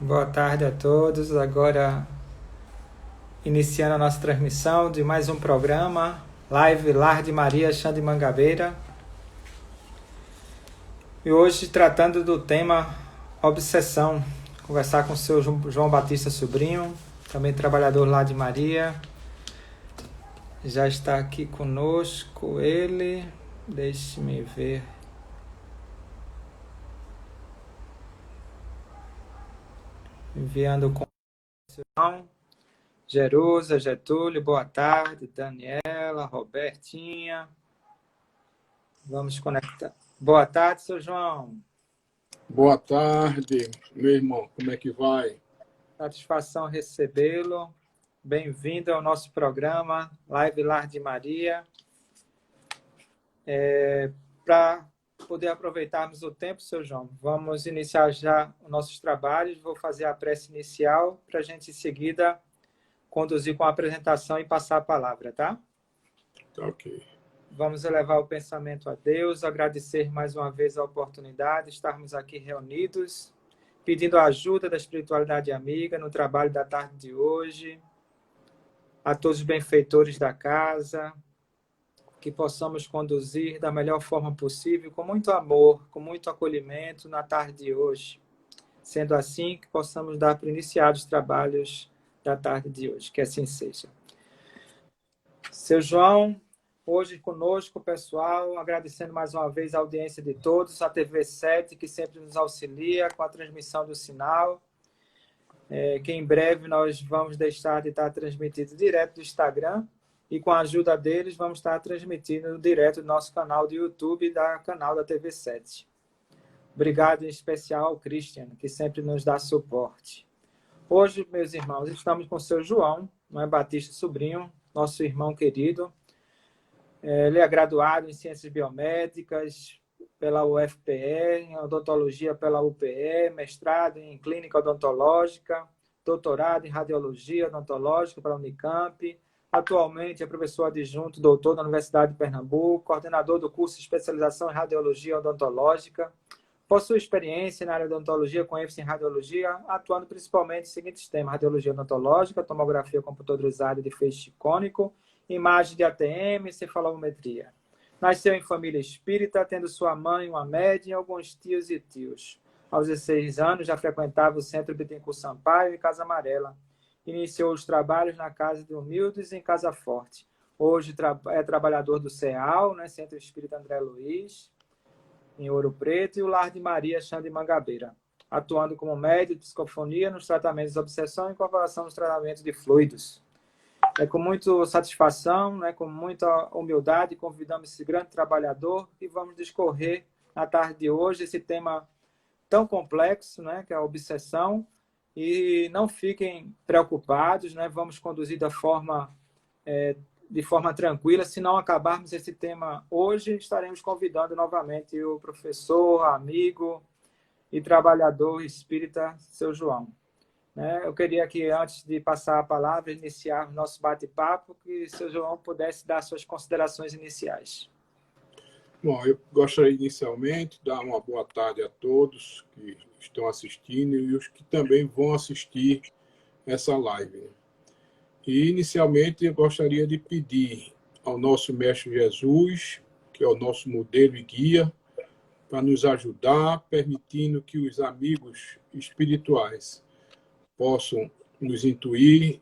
Boa tarde a todos. Agora, iniciando a nossa transmissão de mais um programa, Live Lar de Maria Chã de Mangabeira. E hoje, tratando do tema obsessão, conversar com o seu João Batista Sobrinho, também trabalhador lá de Maria. Já está aqui conosco ele. Deixe-me ver. Enviando o convite. Jerusa, Getúlio, boa tarde. Daniela, Robertinha. Vamos conectar. Boa tarde, seu João. Boa tarde, meu irmão. Como é que vai? Satisfação recebê-lo. Bem-vindo ao nosso programa Live Lar de Maria. Para poder aproveitarmos o tempo, seu João, vamos iniciar já os nossos trabalhos. Vou fazer a prece inicial para a gente, em seguida, conduzir com a apresentação e passar a palavra, tá? Tá ok. Vamos elevar o pensamento a Deus, agradecer mais uma vez a oportunidade de estarmos aqui reunidos, pedindo a ajuda da espiritualidade amiga no trabalho da tarde de hoje, a todos os benfeitores da casa, que possamos conduzir da melhor forma possível, com muito amor, com muito acolhimento na tarde de hoje. Sendo assim, que possamos dar por iniciados os trabalhos da tarde de hoje, que assim seja. Seu João, hoje conosco, pessoal, agradecendo mais uma vez a audiência de todos, a TV 7, que sempre nos auxilia com a transmissão do sinal, que em breve nós vamos deixar de estar transmitido direto do Instagram, e com a ajuda deles vamos estar transmitindo direto do nosso canal do YouTube e da canal da TV 7. Obrigado em especial ao Christian, que sempre nos dá suporte. Hoje, meus irmãos, estamos com o seu João, Batista Sobrinho, nosso irmão querido. Ele é graduado em Ciências Biomédicas pela UFPE, em Odontologia pela UPE, mestrado em Clínica Odontológica, doutorado em Radiologia Odontológica pela Unicamp. Atualmente é professor adjunto, doutor da Universidade de Pernambuco, coordenador do curso de especialização em Radiologia Odontológica. Possui experiência na área de odontologia, com ênfase em radiologia, atuando principalmente em seguintes temas: radiologia odontológica, tomografia computadorizada de feixe cônico, imagem de ATM, cefalometria. Nasceu em família espírita, tendo sua mãe uma médium e alguns tios e tios. Aos 16 anos, já frequentava o Centro Bittencourt Sampaio e Casa Amarela. Iniciou os trabalhos na Casa de Humildes em Casa Forte. Hoje é trabalhador do CEAL, Centro Espírita André Luiz, em Ouro Preto, e o Lar de Maria Chã de Mangabeira, atuando como médium de psicofonia nos tratamentos de obsessão e incorporação nos tratamentos de fluidos. Com muita satisfação, com muita humildade, convidamos esse grande trabalhador e vamos discorrer na tarde de hoje esse tema tão complexo, que é a obsessão. E não fiquem preocupados, vamos conduzir de forma tranquila. Se não acabarmos esse tema hoje, estaremos convidando novamente o professor, amigo e trabalhador espírita, seu João. Eu queria que, antes de passar a palavra, iniciar o nosso bate-papo, que o seu João pudesse dar suas considerações iniciais. Bom, eu gostaria inicialmente de dar uma boa tarde a todos que estão assistindo e os que também vão assistir essa live. E, inicialmente, eu gostaria de pedir ao nosso Mestre Jesus, que é o nosso modelo e guia, para nos ajudar, permitindo que os amigos espirituais possam nos intuir,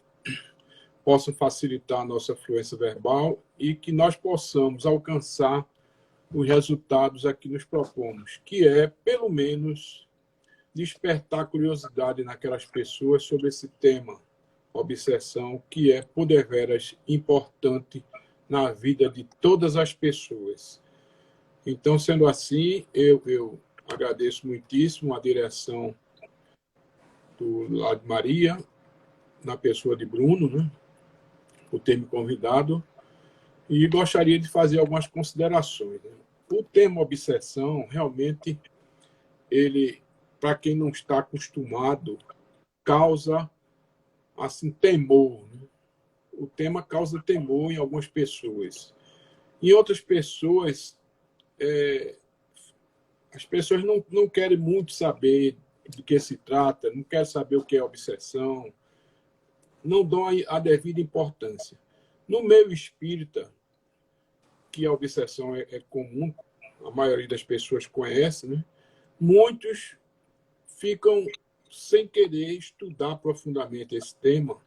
possam facilitar a nossa fluência verbal e que nós possamos alcançar os resultados a que nos propomos, que é, pelo menos, despertar curiosidade naquelas pessoas sobre esse tema, obsessão, que é, por deveras, importante na vida de todas as pessoas. Então, sendo assim, eu agradeço muitíssimo a direção do Lar de Maria, na pessoa de Bruno, por ter me convidado, e gostaria de fazer algumas considerações. O tema obsessão, realmente, ele, para quem não está acostumado, causa assim, temor. O tema causa temor em algumas pessoas. Em outras pessoas, as pessoas não querem muito saber de que se trata, não querem saber o que é obsessão, não dão a devida importância. No meio espírita, que a obsessão é comum, a maioria das pessoas conhece, né? Muitos ficam sem querer estudar profundamente esse tema,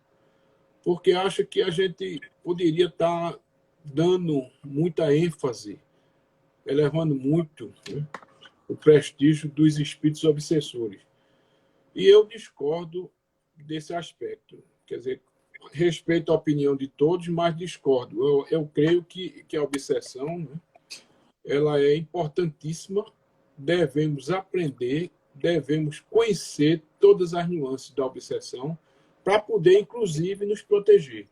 porque acham que a gente poderia estar dando muita ênfase, elevando muito, né, o prestígio dos espíritos obsessores. E eu discordo desse aspecto. Quer dizer, respeito a opinião de todos, mas discordo. Eu creio que a obsessão, né, ela é importantíssima, devemos aprender, devemos conhecer todas as nuances da obsessão para poder, inclusive, nos proteger.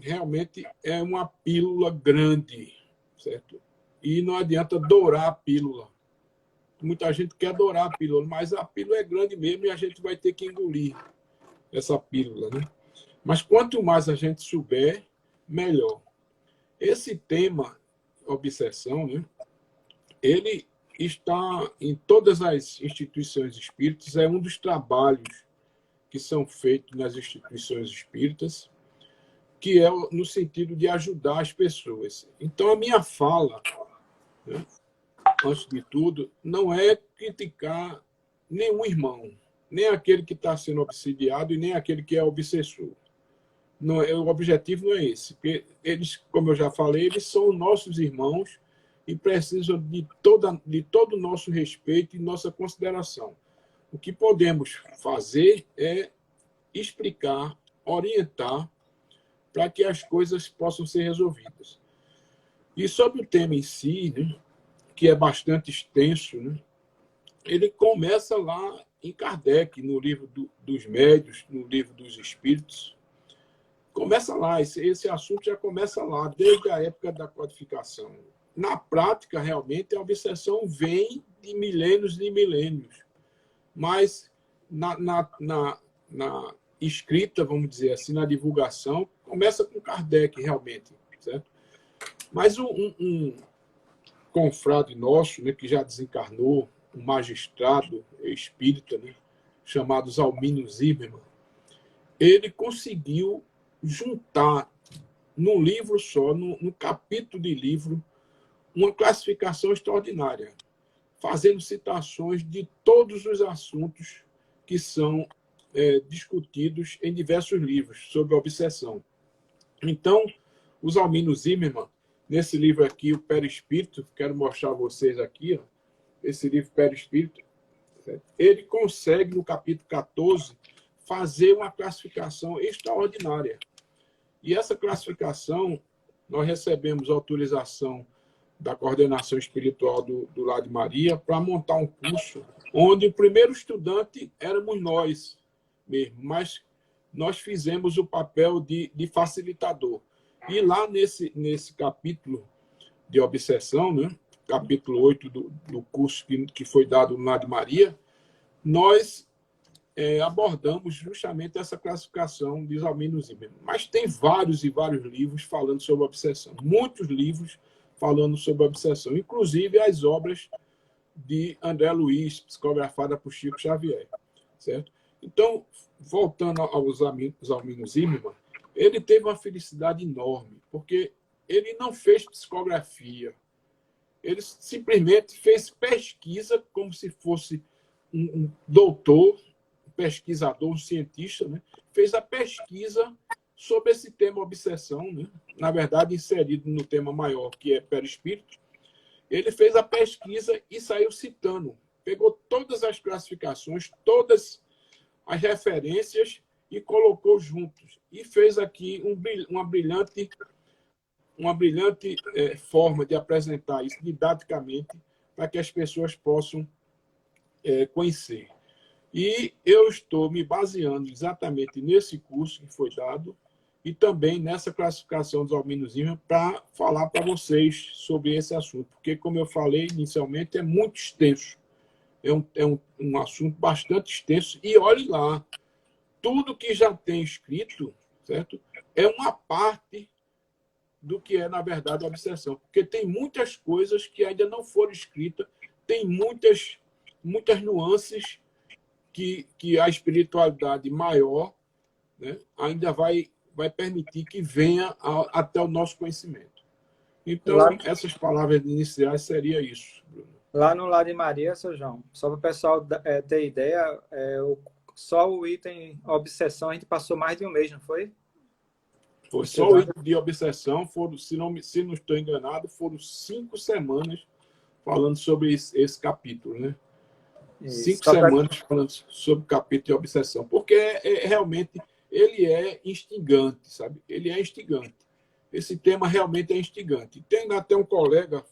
Realmente é uma pílula grande, certo? E não adianta dourar a pílula. Muita gente quer dourar a pílula, mas a pílula é grande mesmo e a gente vai ter que engolir essa pílula, né? Mas quanto mais a gente souber, melhor. Esse tema, obsessão, né, ele está em todas as instituições espíritas, é um dos trabalhos que são feitos nas instituições espíritas, que é no sentido de ajudar as pessoas. Então, a minha fala, né, antes de tudo, não é criticar nenhum irmão, nem aquele que está sendo obsidiado e nem aquele que é obsessor. Não, o objetivo não é esse, porque eles, como eu já falei, eles são nossos irmãos e precisam de todo o nosso respeito e nossa consideração. O que podemos fazer é explicar, orientar, para que as coisas possam ser resolvidas. E sobre o tema em si, né, que é bastante extenso, né, ele começa lá em Kardec, no livro dos médiuns, no livro dos espíritos. Começa lá, esse assunto já começa lá, desde a época da codificação. Na prática, realmente, a obsessão vem de milênios e milênios. Mas na escrita, vamos dizer assim, na divulgação, começa com Kardec, realmente. Certo? Mas um confrade nosso, né, que já desencarnou, um magistrado espírita, né, chamado Zalmínio Zimmermann, ele conseguiu juntar num livro só, num capítulo de livro, uma classificação extraordinária, fazendo citações de todos os assuntos que são discutidos em diversos livros sobre a obsessão. Então, o Zalmínio Zimmermann, nesse livro aqui, o Perispírito, quero mostrar a vocês aqui, ó, esse livro Perispírito, ele consegue, no capítulo 14, fazer uma classificação extraordinária. E essa classificação, nós recebemos autorização da coordenação espiritual do Lar de Maria para montar um curso onde o primeiro estudante éramos nós mesmo, mas nós fizemos o papel de facilitador. E lá nesse capítulo de obsessão, né, capítulo 8 do curso que foi dado no Lar de Maria, nós abordamos justamente essa classificação de Zalmínio Zimmermann. Mas tem vários e vários livros falando sobre obsessão. Muitos livros falando sobre obsessão, inclusive as obras de André Luiz, psicografada por Chico Xavier. Certo? Então, voltando ao Zalmínio Zimmermann, ele teve uma felicidade enorme, porque ele não fez psicografia. Ele simplesmente fez pesquisa como se fosse um doutor, pesquisador, um cientista, né? Fez a pesquisa sobre esse tema obsessão, né? Na verdade, inserido no tema maior, que é perispírito. Ele fez a pesquisa e saiu citando. Pegou todas as classificações, todas as referências e colocou juntos. E fez aqui uma brilhante forma de apresentar isso didaticamente para que as pessoas possam conhecer. E eu estou me baseando exatamente nesse curso que foi dado e também nessa classificação dos Zalmínio Zimmermann para falar para vocês sobre esse assunto, porque, como eu falei inicialmente, é muito extenso. É um assunto bastante extenso. E olhe lá, tudo que já tem escrito, certo? É uma parte do que é, na verdade, a obsessão. Porque tem muitas coisas que ainda não foram escritas, tem muitas muitas nuances que a espiritualidade maior, né, ainda vai permitir que venha até o nosso conhecimento. Então, essas palavras iniciais seria isso, Bruno. Lá no Lar de Maria, seu João, só para o pessoal ter ideia, só o item obsessão a gente passou mais de um mês, não foi? Foi só o item de obsessão, se não estou enganado, foram 5 semanas falando sobre esse capítulo, né? Isso. 5 semanas falando sobre o capítulo de obsessão, porque realmente ele é instigante, sabe? Ele é instigante. Esse tema realmente é instigante. Tem até um colega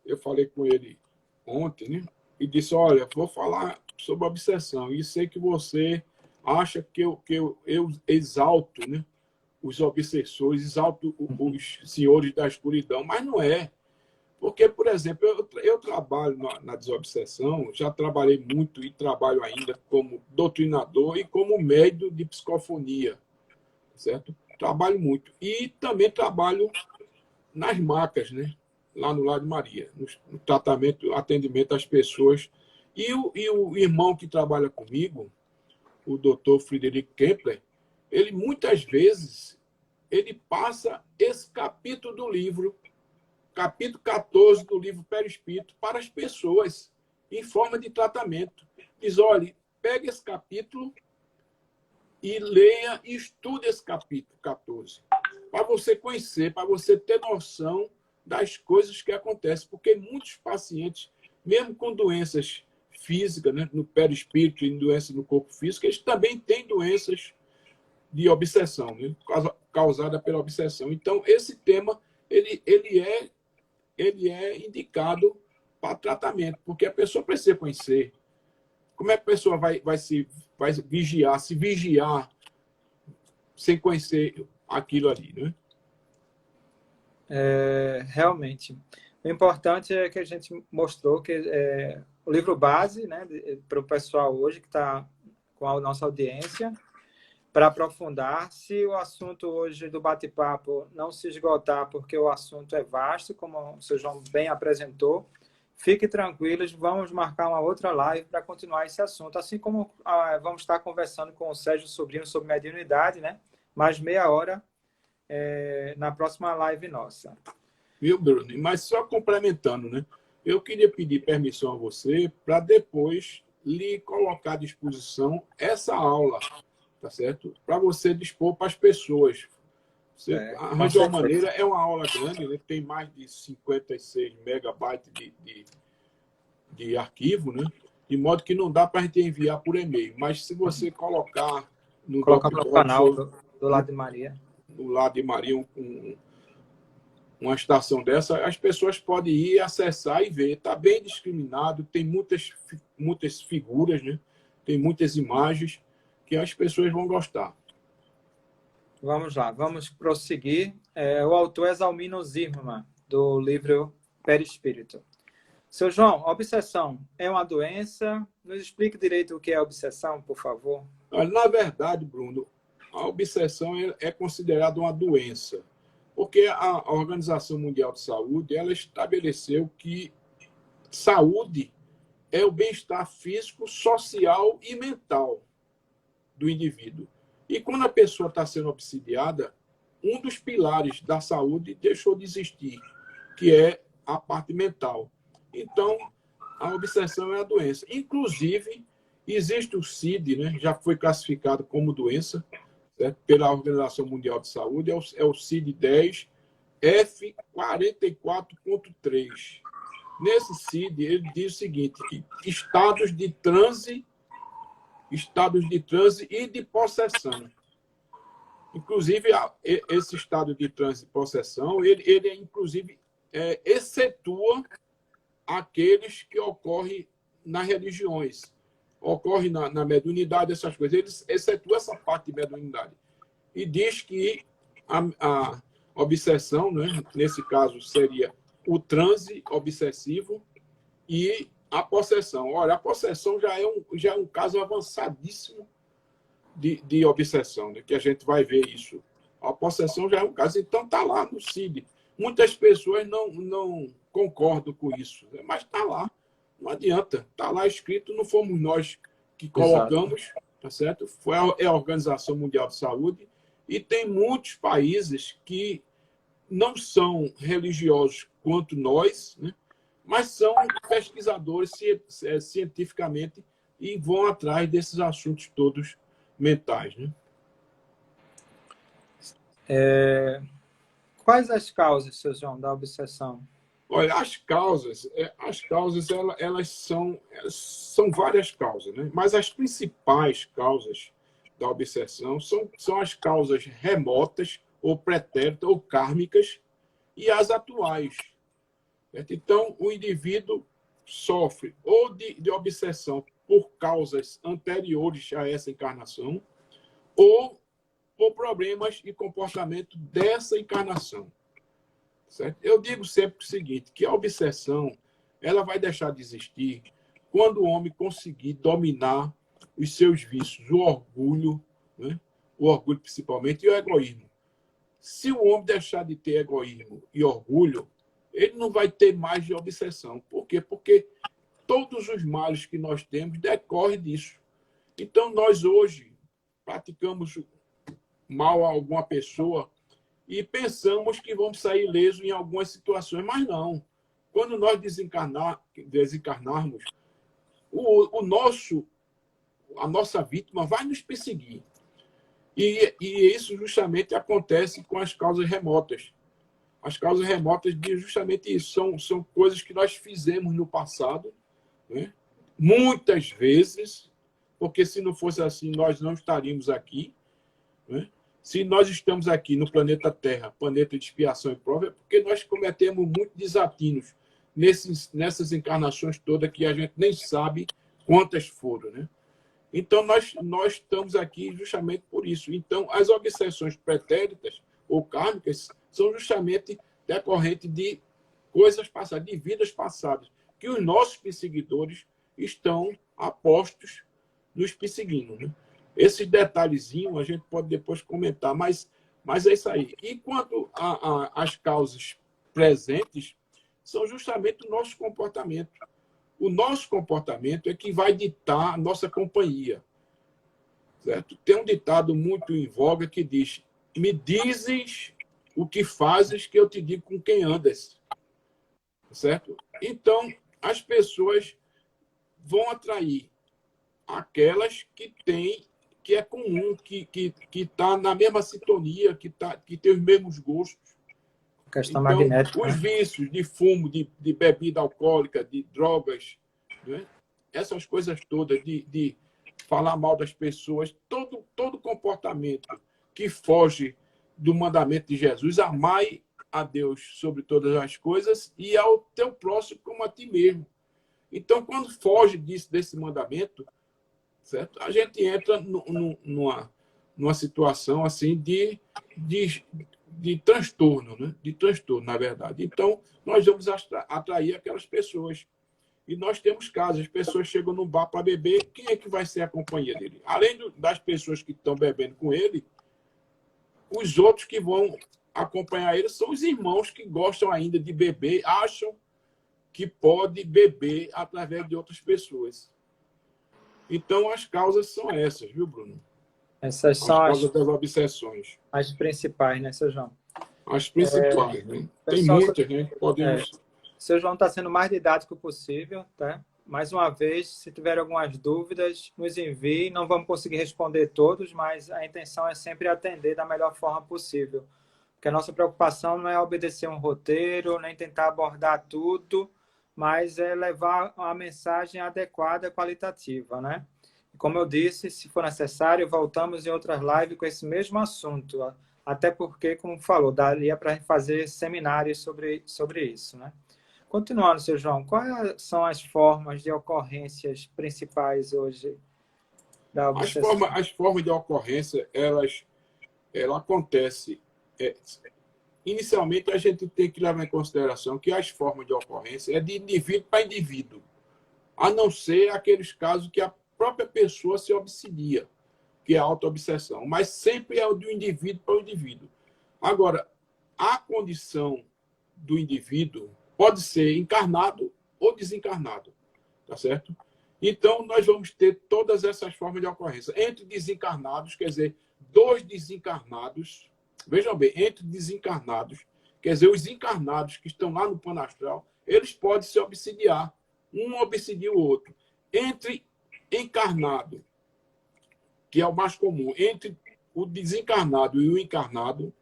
eu falei com ele ontem, né? E disse, olha, vou falar sobre obsessão, e sei que você acha que eu exalto, né, os obsessores, exalto os senhores da escuridão, mas não é. Porque, por exemplo, eu trabalho na desobsessão, já trabalhei muito e trabalho ainda como doutrinador e como médium de psicofonia, certo? Trabalho muito. E também trabalho nas macas, né? Lá no Lar de Maria, no tratamento, atendimento às pessoas. E o irmão que trabalha comigo, o doutor Friedrich Kempler, ele muitas vezes ele passa esse capítulo do livro, capítulo 14 do livro Perispírito, para as pessoas, em forma de tratamento. Diz, olha, pega esse capítulo e leia e estude esse capítulo 14, para você conhecer, para você ter noção das coisas que acontecem, porque muitos pacientes, mesmo com doenças físicas, né, no perispírito e doenças no corpo físico, eles também têm doenças de obsessão, né, causada pela obsessão. Então, esse tema ele é indicado para tratamento, porque a pessoa precisa conhecer. Como é que a pessoa vai vigiar, se vigiar sem conhecer aquilo ali, né? Realmente. O importante é que a gente mostrou que o livro base, né, para o pessoal hoje que está com a nossa audiência, para aprofundar. Se o assunto hoje do bate-papo não se esgotar, porque o assunto é vasto, como o seu João bem apresentou, fique tranquilos, vamos marcar uma outra live para continuar esse assunto, assim como vamos estar conversando com o Sérgio Sobrinho sobre mediunidade, né? Mais meia hora na próxima live nossa. Viu, Bruno? Mas só complementando, né? Eu queria pedir permissão a você para depois lhe colocar à disposição essa aula, tá certo? Para você dispor para as pessoas. Você arranja uma maneira, é uma aula grande, né? Tem mais de 56 megabytes de arquivo, né? De modo que não dá para a gente enviar por e-mail. Mas se você colocar no canal do Lar de Maria, do Lar de Maria, uma estação dessa, as pessoas podem ir acessar e ver. Está bem discriminado, tem muitas figuras, né? Tem muitas imagens que as pessoas vão gostar. Vamos lá, vamos prosseguir. O autor é Zalmino Zimmermann, do livro Perispírito. Seu João, obsessão é uma doença? Nos explique direito o que é obsessão, por favor. Na verdade, Bruno, a obsessão é considerada uma doença, porque a Organização Mundial de Saúde ela estabeleceu que saúde é o bem-estar físico, social e mental do indivíduo. E quando a pessoa está sendo obsidiada, um dos pilares da saúde deixou de existir, que é a parte mental. Então, a obsessão é a doença. Inclusive, existe o CID, né? Já foi classificado como doença, certo? Pela Organização Mundial de Saúde, é o CID-10 F44.3. Nesse CID, ele diz o seguinte, que estados de transe e de possessão. Inclusive, esse estado de transe e possessão, ele inclusive, excetua aqueles que ocorrem nas religiões, ocorre na mediunidade, essas coisas. Ele excetua essa parte de mediunidade. E diz que a obsessão, né, nesse caso, seria o transe obsessivo e a possessão. Olha, a possessão já é um caso avançadíssimo de obsessão, né, que a gente vai ver isso. A possessão já é um caso. Então, está lá no CID. Muitas pessoas não concordam com isso, né, mas está lá. Não adianta. Está lá escrito, não fomos nós que Exato. colocamos, tá certo? É a Organização Mundial de Saúde, e tem muitos países que não são religiosos quanto nós, né? Mas são pesquisadores cientificamente e vão atrás desses assuntos todos mentais, né? Quais as causas, seu João, da obsessão? Olha, as causas elas são várias causas, né? Mas as principais causas da obsessão são as causas remotas, ou pretéritas, ou kármicas, e as atuais. Certo? Então, o indivíduo sofre ou de obsessão por causas anteriores a essa encarnação, ou por problemas e comportamento dessa encarnação. Certo? Eu digo sempre o seguinte, que a obsessão ela vai deixar de existir quando o homem conseguir dominar os seus vícios, o orgulho, né? O orgulho principalmente, e o egoísmo. Se o homem deixar de ter egoísmo e orgulho, ele não vai ter mais de obsessão. Por quê? Porque todos os males que nós temos decorrem disso. Então, nós hoje praticamos mal a alguma pessoa e pensamos que vamos sair ileso em algumas situações, mas não. Quando nós desencarnarmos, a nossa vítima vai nos perseguir. E isso justamente acontece com as causas remotas. As causas remotas dizem justamente isso. São coisas que nós fizemos no passado, né? Muitas vezes, porque se não fosse assim, nós não estaríamos aqui, né? Se nós estamos aqui no planeta Terra, planeta de expiação e prova, é porque nós cometemos muitos desatinos nessas encarnações todas que a gente nem sabe quantas foram, né? Então, nós estamos aqui justamente por isso. Então, as obsessões pretéritas ou kármicas são justamente decorrentes de coisas passadas, de vidas passadas, que os nossos perseguidores estão apostos nos perseguindo, né? Esses detalhezinhos a gente pode depois comentar, mas é isso aí. E quanto às causas presentes, são justamente o nosso comportamento. O nosso comportamento é que vai ditar a nossa companhia. Certo? Tem um ditado muito em voga que diz: me dizes o que fazes, que eu te digo com quem andas. Certo? Então, as pessoas vão atrair aquelas que é comum, que está na mesma sintonia, que tem os mesmos gostos. Questão Então, magnética, os né? vícios de fumo, de bebida alcoólica, de drogas, né? Essas coisas todas, de falar mal das pessoas, todo comportamento que foge do mandamento de Jesus: amai a Deus sobre todas as coisas e ao teu próximo como a ti mesmo. Então, quando foge desse mandamento, certo? A gente entra numa situação assim de transtorno, né? De transtorno, na verdade. Então, nós vamos atrair aquelas pessoas. E nós temos casos, as pessoas chegam no bar para beber, quem é que vai ser a companhia dele? Além das pessoas que estão bebendo com ele, os outros que vão acompanhar ele são os irmãos que gostam ainda de beber, acham que pode beber através de outras pessoas. Então, as causas são essas, viu, Bruno? Essas As são causas das obsessões. as principais, né, seu João? As principais, né? Tem Pessoal, muitas, né? Podemos... seu João está sendo o mais didático possível, tá? Mais uma vez, se tiver algumas dúvidas, nos envie. Não vamos conseguir responder todos, mas a intenção é sempre atender da melhor forma possível. Porque a nossa preocupação não é obedecer um roteiro, nem tentar abordar tudo, mas é levar a mensagem adequada, qualitativa, né? E como eu disse, se for necessário, voltamos em outras lives com esse mesmo assunto. Até porque, como falou, daria para fazer seminários sobre isso, né? Continuando, seu João, quais são as formas de ocorrências principais hoje da obsessão? As formas de ocorrência, ela acontece. Inicialmente, a gente tem que levar em consideração que as formas de ocorrência é de indivíduo para indivíduo, a não ser aqueles casos que a própria pessoa se obsidia, que é a autoobsessão, mas sempre é de um indivíduo para o indivíduo. Agora, a condição do indivíduo pode ser encarnado ou desencarnado. tá certo? Então, nós vamos ter todas essas formas de ocorrência. Entre desencarnados, quer dizer, dois desencarnados, vejam bem, entre desencarnados, quer dizer, os encarnados que estão lá no plano astral, eles podem se obsidiar, um obsidia o outro. Entre encarnado, que é o mais comum, entre o desencarnado e o encarnado,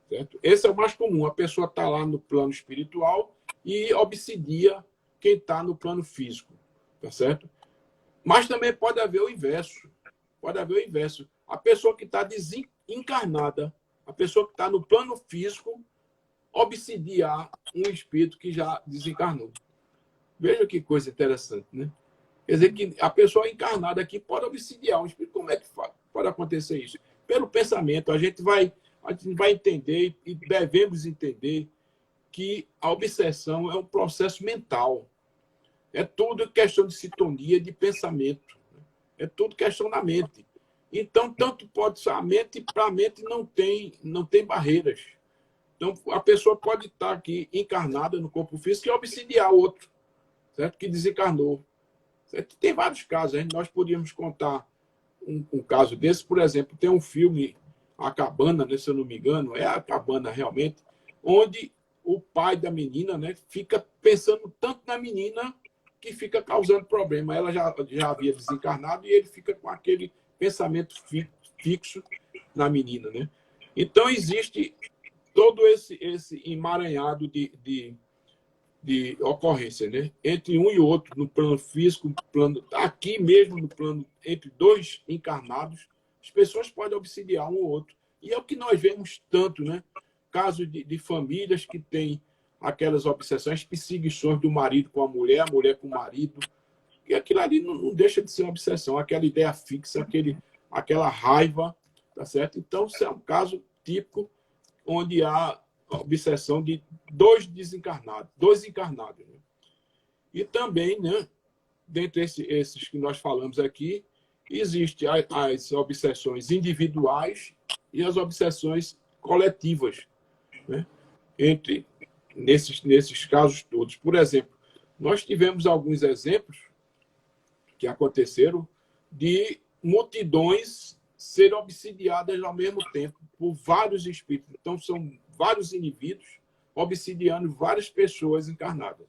certo? Esse é o mais comum. A pessoa está lá no plano espiritual e obsidia quem está no plano físico, tá certo? Mas também pode haver o inverso. Pode haver o inverso. A pessoa que está desencarnada, a pessoa que está no plano físico, obsidiar um espírito que já desencarnou. Veja que coisa interessante, né? Quer dizer que a pessoa encarnada aqui pode obsidiar um espírito. Como é que pode acontecer isso? Pelo pensamento, a gente vai entender e devemos entender que a obsessão é um processo mental. É tudo questão de sintonia, de pensamento. É tudo questão da mente. Então, tanto pode ser a mente, para a mente não tem barreiras. Então, a pessoa pode estar aqui encarnada no corpo físico e obsidiar outro, certo? Que desencarnou. Certo? Tem vários casos. Nós podíamos contar um caso desse. Por exemplo, tem um filme, A Cabana, né, se eu não me engano, é A Cabana realmente, onde o pai da menina, né, fica pensando tanto na menina que fica causando problema. Ela já havia desencarnado e ele fica com aquele pensamento fixo na menina. Né? Então, existe todo esse emaranhado de ocorrência, né? Entre um e outro, no plano físico, no plano, aqui mesmo no plano, entre dois encarnados, as pessoas podem obsidiar um ou outro. E é o que nós vemos tanto, né? Casos de famílias que têm aquelas obsessões, perseguições do marido com a mulher com o marido, e aquilo ali não deixa de ser uma obsessão, aquela ideia fixa, aquela raiva, tá certo? Então, isso é um caso típico onde há obsessão de dois encarnados. Né? E também, né, dentre esses que nós falamos aqui, existem as obsessões individuais e as obsessões coletivas, né? Nesses casos todos. Por exemplo, nós tivemos alguns exemplos que aconteceram de multidões serem obsidiadas ao mesmo tempo por vários espíritos. Então, são vários indivíduos obsidiando várias pessoas encarnadas.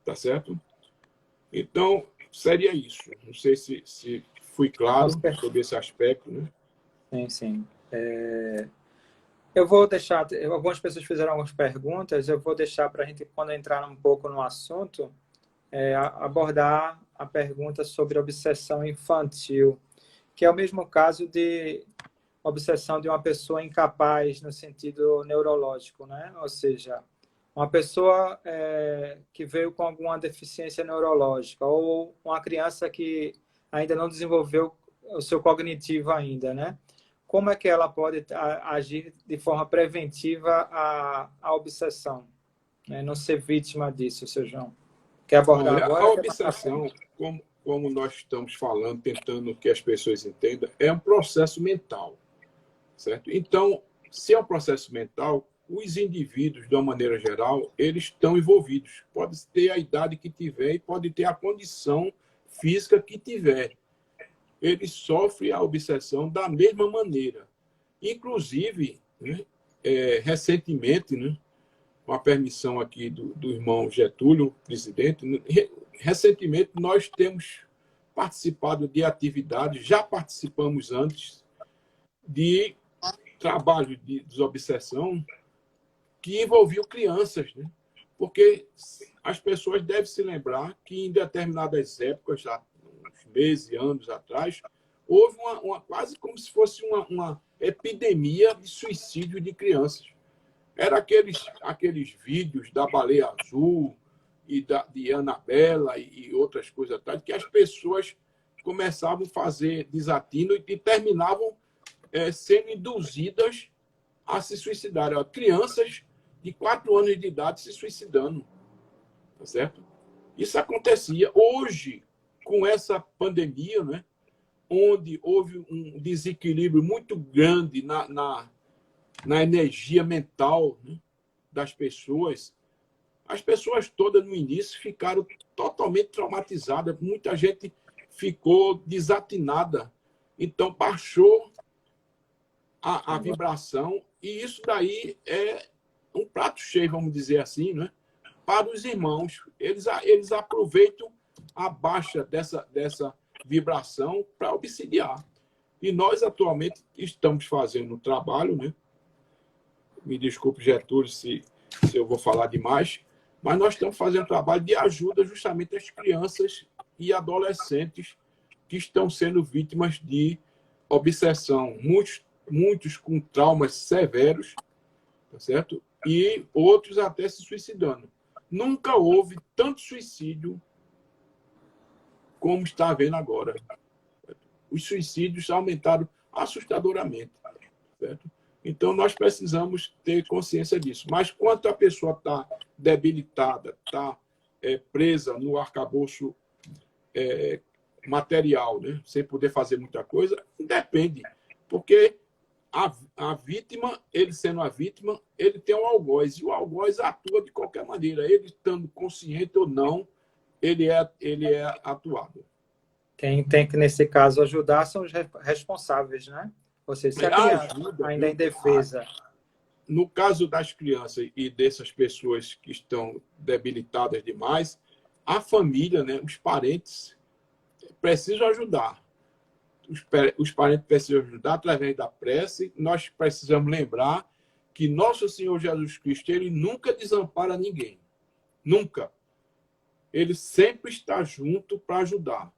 Tá certo? Então, seria isso. Não sei se fui claro sobre esse aspecto, né? Sim, sim. Eu vou deixar... Algumas pessoas fizeram algumas perguntas, eu vou deixar para a gente, quando entrar um pouco no assunto, abordar a pergunta sobre obsessão infantil, que é o mesmo caso de obsessão de uma pessoa incapaz no sentido neurológico, né? Ou seja, uma pessoa que veio com alguma deficiência neurológica ou uma criança que ainda não desenvolveu o seu cognitivo ainda, né? Como é que ela pode agir de forma preventiva à obsessão, né? Não ser vítima disso, seu João? Quer abordar agora? A obsessão, como nós estamos falando, tentando que as pessoas entendam, é um processo mental. Certo? Então, se é um processo mental, os indivíduos, de uma maneira geral, eles estão envolvidos. Pode ter a idade que tiver e pode ter a condição física que tiver. Eles sofrem a obsessão da mesma maneira. Inclusive, né, recentemente, né, com a permissão aqui do irmão Getúlio, presidente, recentemente nós temos participado de atividades, já participamos antes, de trabalho de desobsessão que envolviam crianças, né? Porque as pessoas devem se lembrar que em determinadas épocas, já uns meses, anos atrás, houve quase como se fosse uma epidemia de suicídio de crianças. Era aqueles vídeos da baleia azul e de Annabella e outras coisas tal, que as pessoas começavam a fazer desatino e terminavam sendo induzidas a se suicidarem. Crianças de 4 anos de idade se suicidando. Tá certo? Isso acontecia. Hoje, com essa pandemia, né, onde houve um desequilíbrio muito grande na energia mental, né, das pessoas, as pessoas todas no início ficaram totalmente traumatizadas, muita gente ficou desatinada, então baixou a vibração, e isso daí é um prato cheio, vamos dizer assim, né? Para os irmãos. Eles aproveitam a baixa dessa vibração para obsidiar. E nós, atualmente, estamos fazendo um trabalho, né? Me desculpe, Getúlio, se eu vou falar demais, mas nós estamos fazendo um trabalho de ajuda justamente às crianças e adolescentes que estão sendo vítimas de obsessão. Muitos com traumas severos, tá certo? E outros até se suicidando. Nunca houve tanto suicídio como está havendo agora. Os suicídios aumentaram assustadoramente, certo? Então, nós precisamos ter consciência disso. Mas, quanto a pessoa está debilitada, está presa no arcabouço material, né? Sem poder fazer muita coisa, depende. Porque a vítima, ele sendo a vítima, ele tem um algoz. E o algoz atua de qualquer maneira. Ele estando consciente ou não, ele é atuado. Quem tem que, nesse caso, ajudar são os responsáveis, né? Ou seja, se a criança ainda é indefesa. No caso das crianças e dessas pessoas que estão debilitadas demais, a família, né, os parentes, precisam ajudar. Os parentes precisam ajudar através da prece. Nós precisamos lembrar que nosso Senhor Jesus Cristo, ele nunca desampara ninguém. Nunca. Ele sempre está junto para ajudar.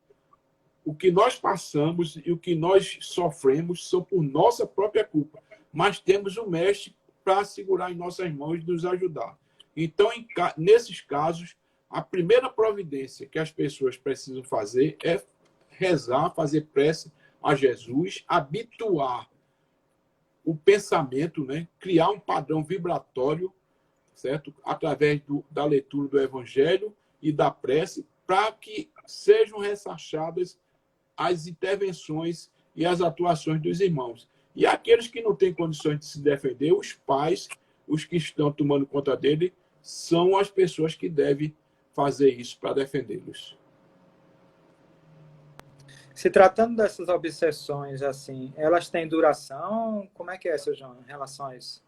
O que nós passamos e o que nós sofremos são por nossa própria culpa. Mas temos o Mestre para segurar em nossas mãos e nos ajudar. Então, nesses casos, a primeira providência que as pessoas precisam fazer é rezar, fazer prece a Jesus, habituar o pensamento, né? Criar um padrão vibratório, certo? Através da leitura do Evangelho e da prece, para que sejam ressachadas as intervenções e as atuações dos irmãos. E aqueles que não têm condições de se defender, os pais, os que estão tomando conta dele, são as pessoas que devem fazer isso para defendê-los. Se tratando dessas obsessões, assim, elas têm duração? Como é que é, seu João, em relação a isso?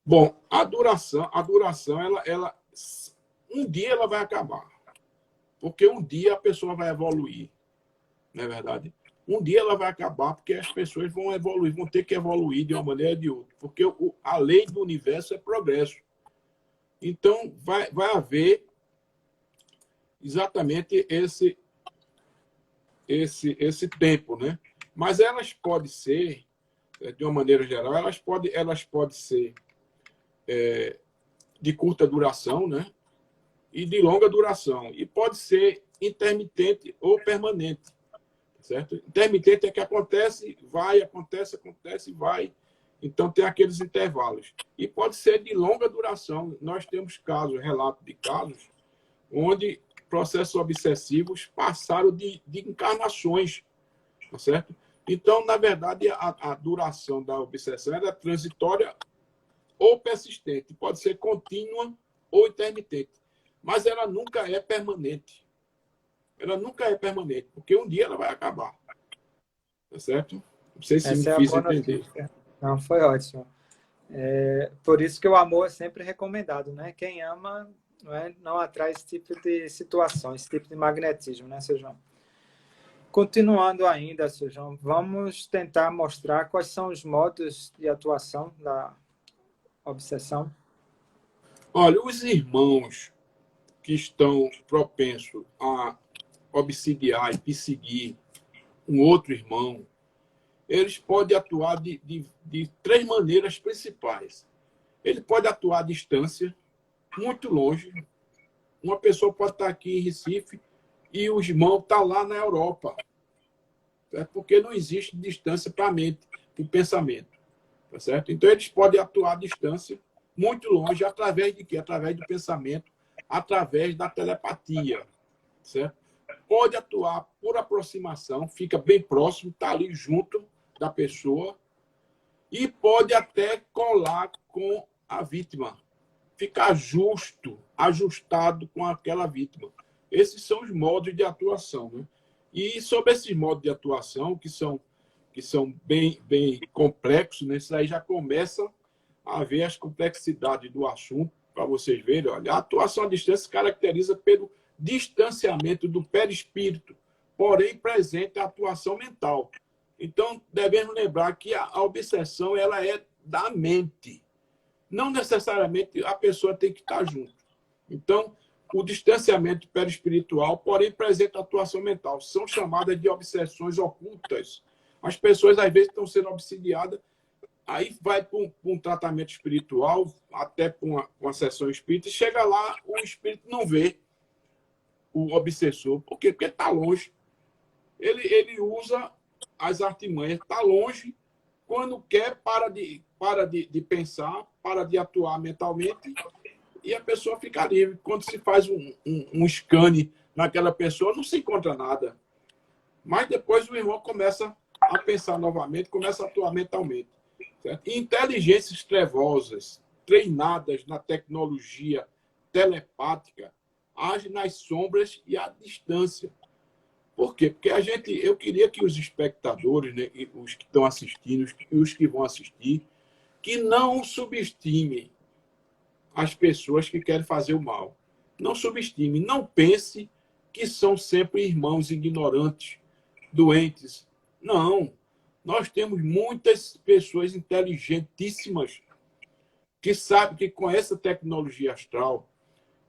Bom, a duração, ela um dia ela vai acabar. Porque um dia a pessoa vai evoluir. Não é verdade? Um dia ela vai acabar porque as pessoas vão evoluir, vão ter que evoluir de uma maneira ou de outra. Porque a lei do universo é progresso. Então, vai haver exatamente esse tempo, né? Mas elas podem ser, de uma maneira geral, elas podem ser de curta duração, né? E de longa duração. E pode ser intermitente ou permanente. Certo? Intermitente é que acontece, vai, acontece, vai. Então, tem aqueles intervalos. E pode ser de longa duração. Nós temos relatos de casos, onde processos obsessivos passaram de encarnações. Tá certo? Então, na verdade, a duração da obsessão era transitória ou persistente. Pode ser contínua ou intermitente. Mas ela nunca é permanente. Ela nunca é permanente, porque um dia ela vai acabar. Tá certo? Não sei se me fiz entender. Não, foi ótimo. Por isso que o amor é sempre recomendado, né? Quem ama não atrai esse tipo de situação, esse tipo de magnetismo, né, seu João? Continuando ainda, seu João, vamos tentar mostrar quais são os modos de atuação da obsessão. Olha, os irmãos que estão propensos a obsidiar e perseguir um outro irmão, eles podem atuar de 3 maneiras principais. Ele pode atuar à distância, muito longe. Uma pessoa pode estar aqui em Recife e o irmão está lá na Europa. Certo? Porque não existe distância para a mente, para o pensamento. Tá certo? Então, eles podem atuar à distância, muito longe, através de quê? Através do pensamento, através da telepatia. Certo? Pode atuar por aproximação, fica bem próximo, está ali junto da pessoa, e pode até colar com a vítima. ficar justo, ajustado com aquela vítima. Esses são os modos de atuação, né? E sobre esses modos de atuação, que são bem complexos, né? Isso aí já começa a ver as complexidades do assunto, para vocês verem. Olha, a atuação à distância se caracteriza pelo distanciamento do perispírito, porém presente a atuação mental. Então, devemos lembrar que a obsessão ela é da mente. Não necessariamente a pessoa tem que estar junto. Então, o distanciamento perispiritual, porém presente a atuação mental, são chamadas de obsessões ocultas. As pessoas, às vezes, estão sendo obsidiadas, aí vai para um tratamento espiritual, até para uma sessão espírita, e chega lá, o espírito não vê o obsessor. Por quê? Porque está longe. Ele usa as artimanhas, está longe, quando quer, para de pensar, para de atuar mentalmente, e a pessoa fica livre. Quando se faz um scan naquela pessoa, não se encontra nada. Mas depois o irmão começa a pensar novamente, começa a atuar mentalmente. Certo? Inteligências trevosas, treinadas na tecnologia telepática, agem nas sombras e à distância. Por quê? Porque eu queria que os espectadores, né, os que estão assistindo e os que vão assistir, que não subestimem as pessoas que querem fazer o mal. Não subestime, não pense que são sempre irmãos ignorantes, doentes. Não. Nós temos muitas pessoas inteligentíssimas que sabem, que conhecem a tecnologia astral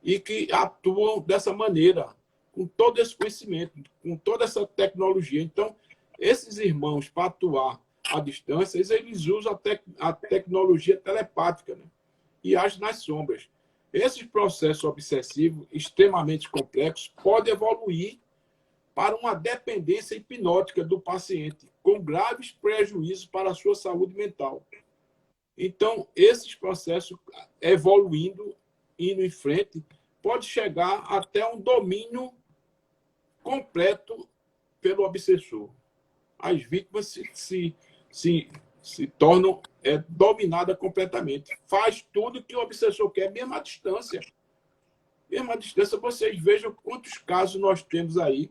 e que atuam dessa maneira, com todo esse conhecimento, com toda essa tecnologia. Então, esses irmãos, para atuar à distância, eles usam a tecnologia telepática, né? E agem nas sombras. Esses processos obsessivos, extremamente complexos, podem evoluir para uma dependência hipnótica do paciente, com graves prejuízos para a sua saúde mental. Então, esses processos evoluindo, indo em frente, pode chegar até um domínio completo pelo obsessor. As vítimas se tornam dominadas completamente. Faz tudo que o obsessor quer, mesmo à distância. Mesmo à distância, vocês vejam quantos casos nós temos aí,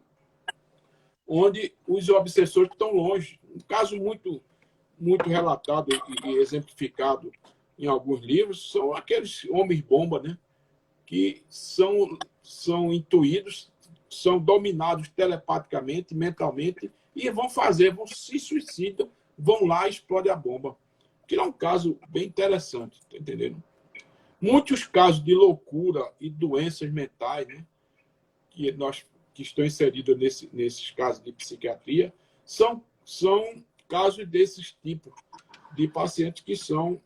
onde os obsessores estão longe. Um caso muito relatado e exemplificado em alguns livros são aqueles homens-bomba, né? Que são intuídos, são dominados telepaticamente, mentalmente, e vão se suicidam, vão lá e explodem a bomba. Que é um caso bem interessante, tá entendendo? Muitos casos de loucura e doenças mentais, né? Que estão inseridos nesses casos de psiquiatria, são casos desses tipos de pacientes que são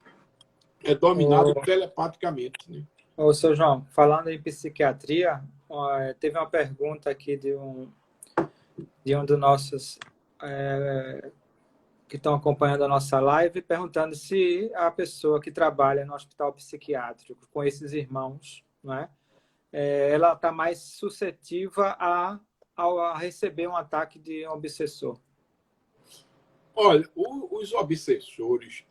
dominados telepaticamente. Né? Ô, seu João, falando em psiquiatria, teve uma pergunta aqui de um dos nossos que estão acompanhando a nossa live, perguntando se a pessoa que trabalha no hospital psiquiátrico com esses irmãos, né, ela está mais suscetível a receber um ataque de um obsessor. Olha, os obsessores,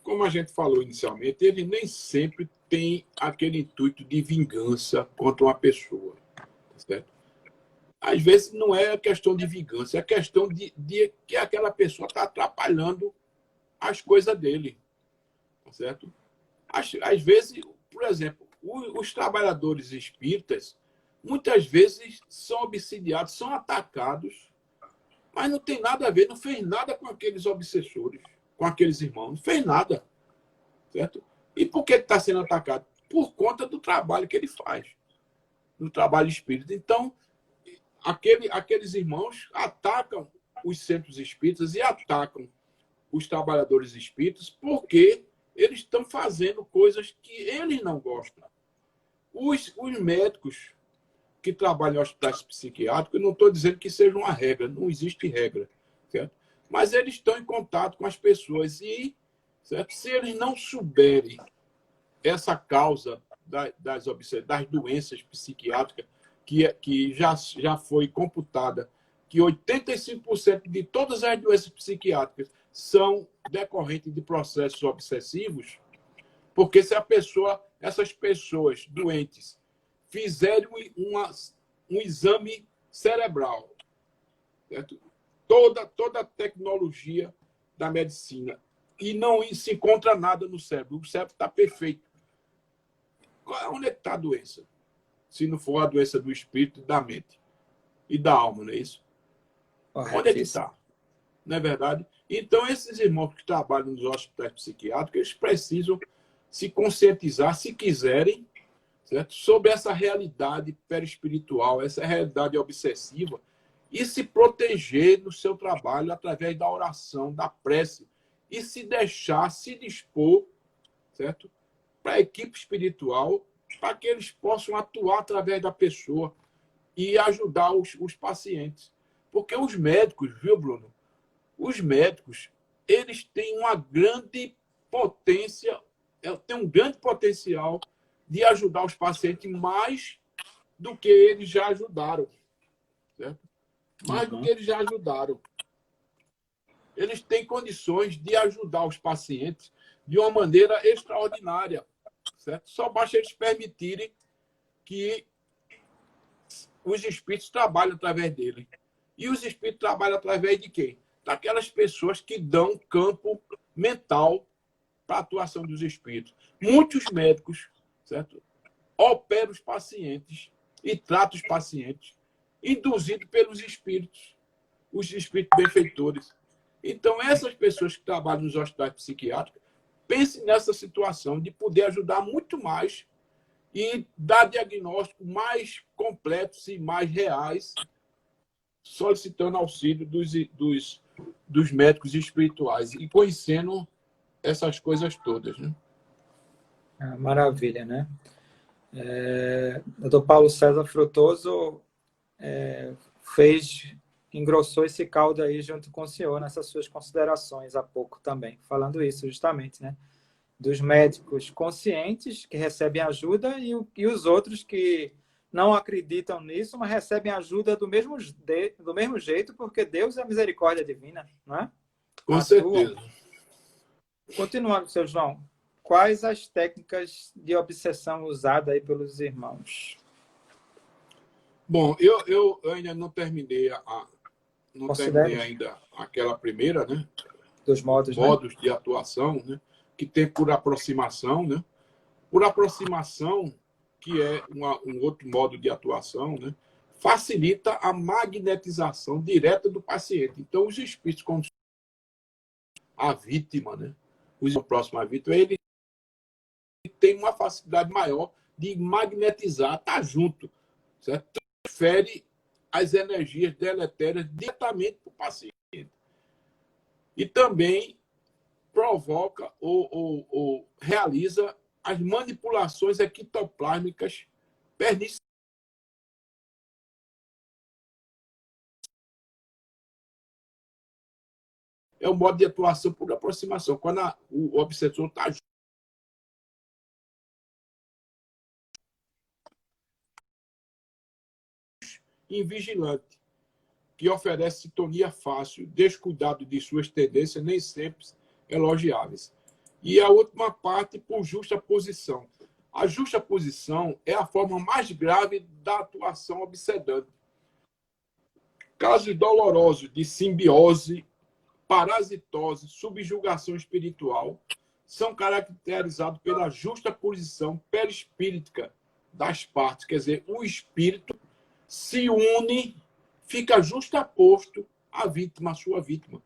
como a gente falou inicialmente, ele nem sempre tem aquele intuito de vingança contra uma pessoa. Certo? Às vezes não é questão de vingança, é questão de que aquela pessoa está atrapalhando as coisas dele. Certo? Às vezes, por exemplo, os trabalhadores espíritas, muitas vezes são obsidiados, são atacados, mas não tem nada a ver, não fez nada com aqueles obsessores, com aqueles irmãos, não fez nada. Certo? E por que está sendo atacado? Por conta do trabalho que ele faz, do trabalho espírita. Então, aqueles irmãos atacam os centros espíritas e atacam os trabalhadores espíritas porque eles estão fazendo coisas que eles não gostam. Os médicos que trabalham em hospitais psiquiátricos, eu não estou dizendo que seja uma regra, não existe regra, certo? Mas eles estão em contato com as pessoas e, certo? Se eles não souberem essa causa das doenças psiquiátricas, que já foi computada, que 85% de todas as doenças psiquiátricas são decorrentes de processos obsessivos, Porque se essas pessoas doentes fizerem um exame cerebral, certo? Toda a tecnologia da medicina, e não se encontra nada no cérebro, o cérebro está perfeito. Onde é que está a doença? Se não for a doença do espírito, da mente e da alma, não é isso? Onde é que está? Não é verdade? Então, esses irmãos que trabalham nos hospitais psiquiátricos, eles precisam se conscientizar, se quiserem, certo? Sobre essa realidade perispiritual, essa realidade obsessiva, e se proteger no seu trabalho através da oração, da prece, e se deixar, se dispor, certo? Para a equipe espiritual, para que eles possam atuar através da pessoa e ajudar os pacientes. Porque os médicos, viu, Bruno? Os médicos, eles têm uma grande potência, têm um grande potencial de ajudar os pacientes mais do que eles já ajudaram. Certo? Mais do que eles já ajudaram. Eles têm condições de ajudar os pacientes de uma maneira extraordinária. Certo? Só basta eles permitirem que os espíritos trabalhem através dele. E os espíritos trabalham através de quem? Daquelas pessoas que dão campo mental para a atuação dos espíritos. Muitos médicos, certo? Operam os pacientes e tratam os pacientes induzidos pelos espíritos, os espíritos benfeitores. Então, essas pessoas que trabalham nos hospitais psiquiátricos, pensem nessa situação de poder ajudar muito mais e dar diagnósticos mais completos e mais reais, solicitando auxílio dos médicos espirituais e conhecendo essas coisas todas. Né? Maravilha, né? Dr. Paulo César Frutoso engrossou esse caldo aí junto com o senhor nessas suas considerações há pouco também, falando isso justamente, né? Dos médicos conscientes que recebem ajuda e os outros que não acreditam nisso, mas recebem ajuda do mesmo jeito, porque Deus é a misericórdia divina, não é? Com certeza. Continuando, seu João, quais as técnicas de obsessão usadas aí pelos irmãos? Bom, eu ainda não terminei ainda aquela primeira, né? Dos modos, né? De atuação, né? Que tem por aproximação, né? Por aproximação, que é um outro modo de atuação, né? Facilita a magnetização direta do paciente. Então, os espíritos, quando a vítima, né? Os próximos à vítima, ele tem uma facilidade maior de magnetizar, tá junto, certo? Transfere as energias deletérias diretamente para o paciente. E também provoca ou realiza as manipulações ectoplásmicas perniciosas. É um modo de atuação por aproximação. Quando o obsessor está invigilante, que oferece sintonia fácil, descuidado de suas tendências, nem sempre elogiáveis. E a última parte, por justa posição. A justa posição é a forma mais grave da atuação obsedante. Casos dolorosos de simbiose, parasitose, subjugação espiritual são caracterizados pela justa posição perispírita das partes. Quer dizer, o espírito se une, fica justaposto à vítima, à sua vítima.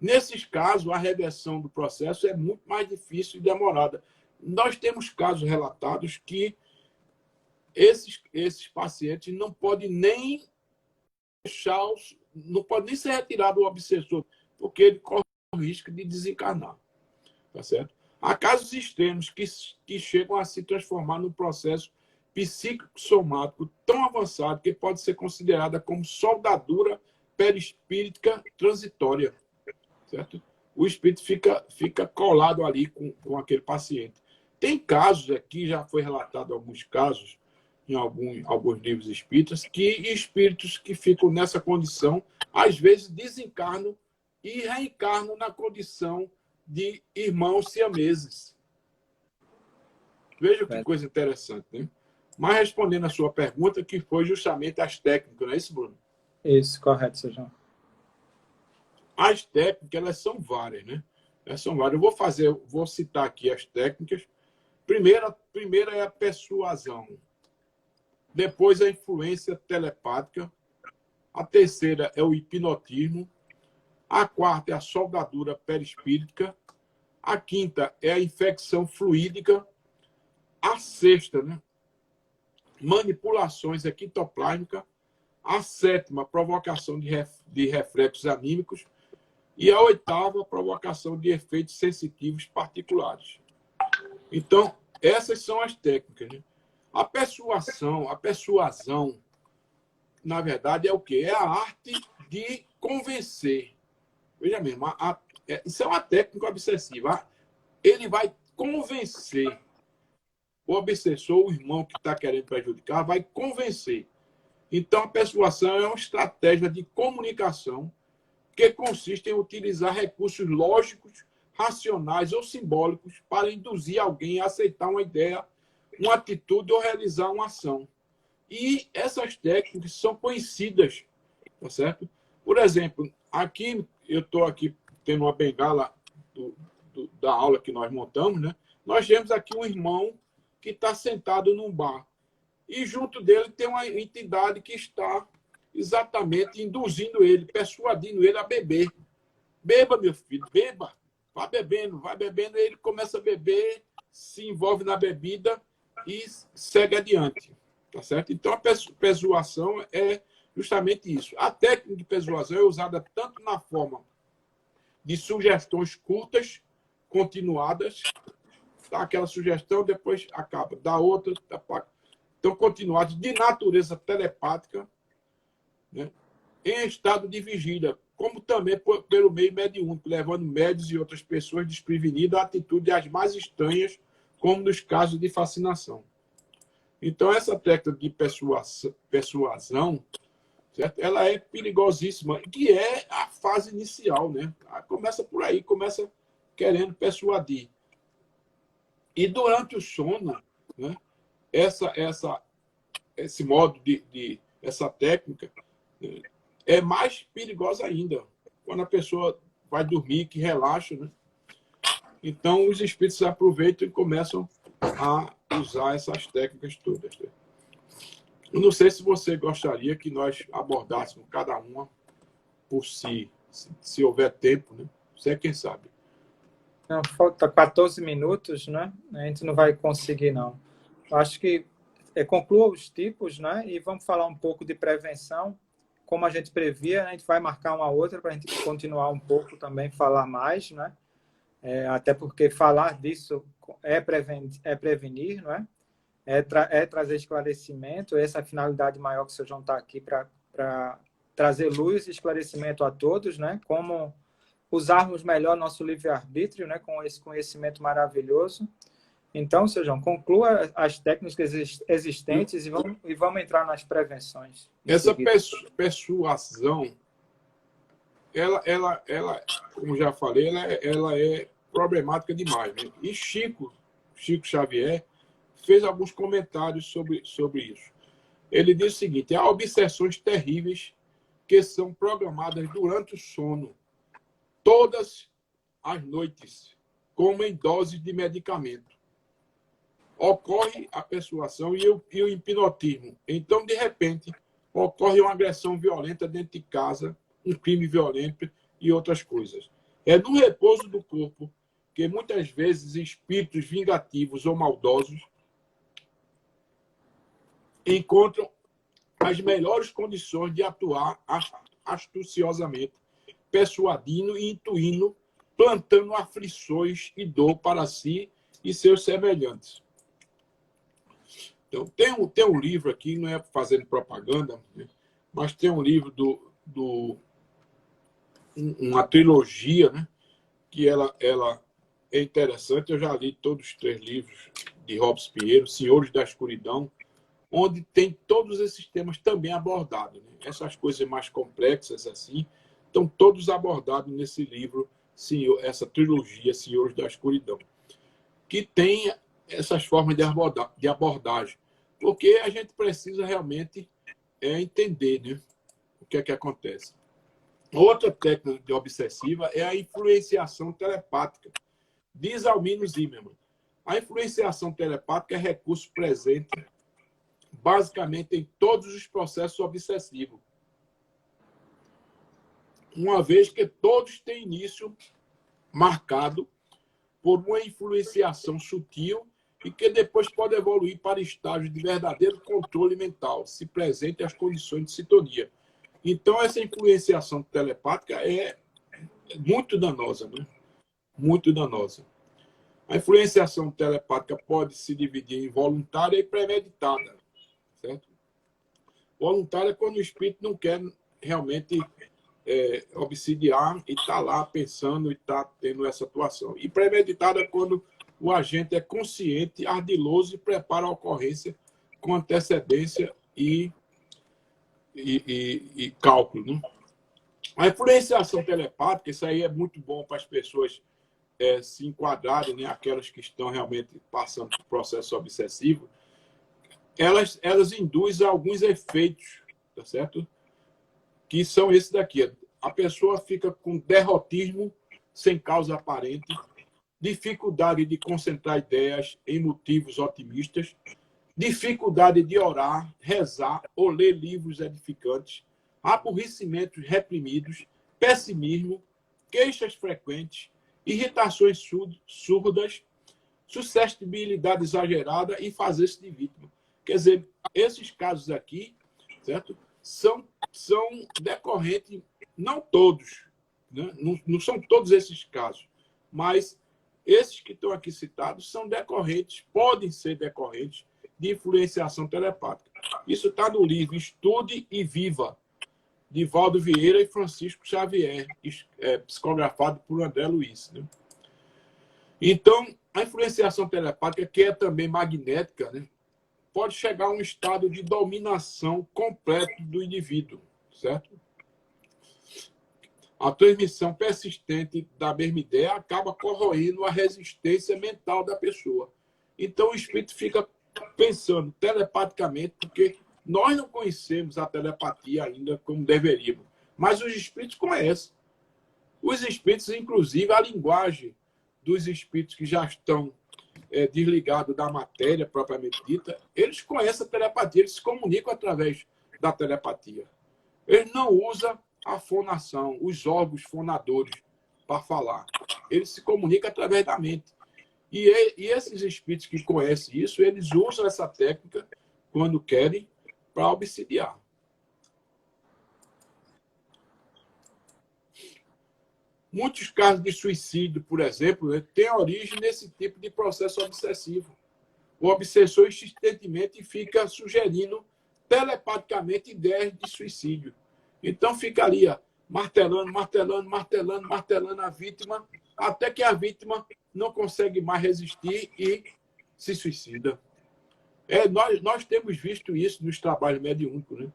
Nesses casos, a reversão do processo é muito mais difícil e demorada. Nós temos casos relatados que esses pacientes não podem nem não pode nem ser retirado o obsessor, porque ele corre o risco de desencarnar. Tá certo? Há casos extremos que chegam a se transformar num processo psíquico-somático tão avançado que pode ser considerada como soldadura perispírita transitória. Certo? O espírito fica colado ali com aquele paciente. Tem casos aqui, já foi relatado alguns casos, em alguns livros espíritas, que espíritos que ficam nessa condição, às vezes desencarnam e reencarnam na condição de irmãos siameses. Veja que coisa interessante, né? Mas respondendo a sua pergunta, que foi justamente as técnicas, não é isso, Bruno? Isso, correto, Sr. João. As técnicas, elas são várias, né? Elas são várias. Vou citar aqui as técnicas. Primeira é a persuasão. Depois a influência telepática. A terceira é o hipnotismo. A quarta é a soldadura perispírita. A quinta é a infecção fluídica. A sexta, né? Manipulações ectoplásmicas. A sétima, provocação de reflexos anímicos. E a oitava, provocação de efeitos sensitivos particulares. Então, essas são as técnicas, né? A persuasão, na verdade, é o quê? É a arte de convencer. Veja mesmo, isso é uma técnica obsessiva. Ele vai convencer o obsessor, o irmão que está querendo prejudicar, vai convencer. Então, a persuasão é uma estratégia de comunicação que consiste em utilizar recursos lógicos, racionais ou simbólicos para induzir alguém a aceitar uma ideia, uma atitude ou realizar uma ação. E essas técnicas são conhecidas, tá certo? Por exemplo, aqui eu estou aqui tendo uma bengala da aula que nós montamos, né? Nós temos aqui um irmão que está sentado num bar e junto dele tem uma entidade que está exatamente induzindo ele, persuadindo ele a beber. Beba, meu filho, beba. Vai bebendo, ele começa a beber, se envolve na bebida e segue adiante. Tá certo? Então, a persuasão é justamente isso. A técnica de persuasão é usada tanto na forma de sugestões curtas, continuadas, dá aquela sugestão, depois acaba, dá outra, então, continuadas, de natureza telepática, né? Em estado de vigília, como também pelo meio mediúnico, levando médios e outras pessoas desprevenidas a atitudes as mais estranhas, como nos casos de fascinação. Então, essa técnica de persuasão, certo? Ela é perigosíssima, que é a fase inicial, né? Começa por aí, começa querendo persuadir. E durante o sono, né? Esse modo essa técnica é mais perigosa ainda, quando a pessoa vai dormir, que relaxa, né? Então, os espíritos aproveitam e começam a usar essas técnicas todas. Né? Eu não sei se você gostaria que nós abordássemos cada uma por si, se houver tempo, né? Você é quem sabe. Não, falta 14 minutos, né? A gente não vai conseguir, não. Eu acho que conclua os tipos, né? E vamos falar um pouco de prevenção. Como a gente previa, a gente vai marcar uma outra para a gente continuar um pouco também, falar mais, né? Até porque falar disso é prevenir, não é? É trazer esclarecimento, essa é a finalidade maior que o Sr. João está aqui para trazer luz e esclarecimento a todos, né? Como usarmos melhor nosso livre-arbítrio, né? Com esse conhecimento maravilhoso. Então, Sr. João, conclua as técnicas existentes e vamos entrar nas prevenções. Essa persuasão, ela, como já falei, ela é problemática demais. Né? E Chico Xavier fez alguns comentários sobre isso. Ele diz o seguinte: há obsessões terríveis que são programadas durante o sono, todas as noites, como em doses de medicamento. Ocorre a persuasão e o hipnotismo. Então, de repente, ocorre uma agressão violenta dentro de casa, um crime violento e outras coisas. É no repouso do corpo que muitas vezes espíritos vingativos ou maldosos encontram as melhores condições de atuar astuciosamente, persuadindo e intuindo, plantando aflições e dor para si e seus semelhantes. Então, tem um livro aqui, não é fazendo propaganda, né? Mas tem um livro uma trilogia, né? Que ela é interessante. Eu já li todos os 3 livros de Robespierre, Senhores da Escuridão, onde tem todos esses temas também abordados. Né? Essas coisas mais complexas assim, estão todos abordados nesse livro, essa trilogia Senhores da Escuridão, que tem essas formas de abordagem, porque a gente precisa realmente entender, né, o que é que acontece. Outra técnica obsessiva é a influenciação telepática. Diz Almino Zimmermann, a influenciação telepática é recurso presente basicamente em todos os processos obsessivos, uma vez que todos têm início marcado por uma influenciação sutil e que depois pode evoluir para estágio de verdadeiro controle mental, se presente as condições de sintonia. Então, essa influenciação telepática é muito danosa, né? Muito danosa. A influenciação telepática pode se dividir em voluntária e premeditada, certo? Voluntária é quando o espírito não quer realmente obsidiar e está lá pensando e está tendo essa atuação. E premeditada é quando o agente é consciente, ardiloso e prepara a ocorrência com antecedência e cálculo, né? A influenciação telepática, isso aí é muito bom para as pessoas se enquadrarem, né? Aquelas que estão realmente passando por processo obsessivo, elas induzem alguns efeitos, tá certo? Que são esses daqui. A pessoa fica com derrotismo sem causa aparente, dificuldade de concentrar ideias em motivos otimistas, dificuldade de orar, rezar ou ler livros edificantes, aborrecimentos reprimidos, pessimismo, queixas frequentes, irritações surdas, suscetibilidade exagerada e fazer-se de vítima. Quer dizer, esses casos aqui, certo? São decorrentes, não todos, né? Não são todos esses casos, mas esses que estão aqui citados são decorrentes, podem ser decorrentes de influenciação telepática. Isso está no livro Estude e Viva, de Valdo Vieira e Francisco Xavier, psicografado por André Luiz, né? Então, a influenciação telepática, que é também magnética, né, pode chegar a um estado de dominação completo do indivíduo, certo? A transmissão persistente da mesma ideia acaba corroendo a resistência mental da pessoa. Então, o espírito fica pensando telepaticamente, porque nós não conhecemos a telepatia ainda como deveríamos, mas os espíritos conhecem. Os espíritos, inclusive, a linguagem dos espíritos que já estão desligados da matéria propriamente dita, eles conhecem a telepatia, eles se comunicam através da telepatia. Eles não usam a fonação, os órgãos fonadores para falar. Eles se comunicam através da mente. E esses espíritos que conhecem isso, eles usam essa técnica quando querem para obsidiar. Muitos casos de suicídio, por exemplo, né, têm origem nesse tipo de processo obsessivo. O obsessor insistentemente fica sugerindo telepaticamente ideias de suicídio. Então ficaria martelando, martelando, martelando, martelando a vítima, até que a vítima não consegue mais resistir e se suicida. Nós temos visto isso nos trabalhos mediúnicos, né?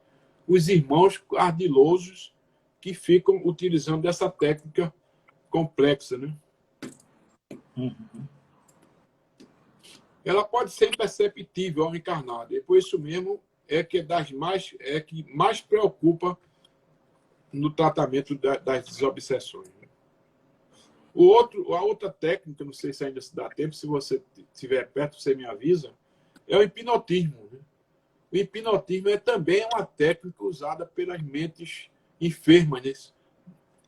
Os irmãos ardilosos que ficam utilizando essa técnica complexa, né? Uhum. Ela pode ser imperceptível ao encarnado. E por isso mesmo que mais preocupa no tratamento das desobsessões. A outra técnica, não sei se ainda se dá tempo, se você estiver perto, você me avisa, é o hipnotismo, né? O hipnotismo também uma técnica usada pelas mentes enfermas, né?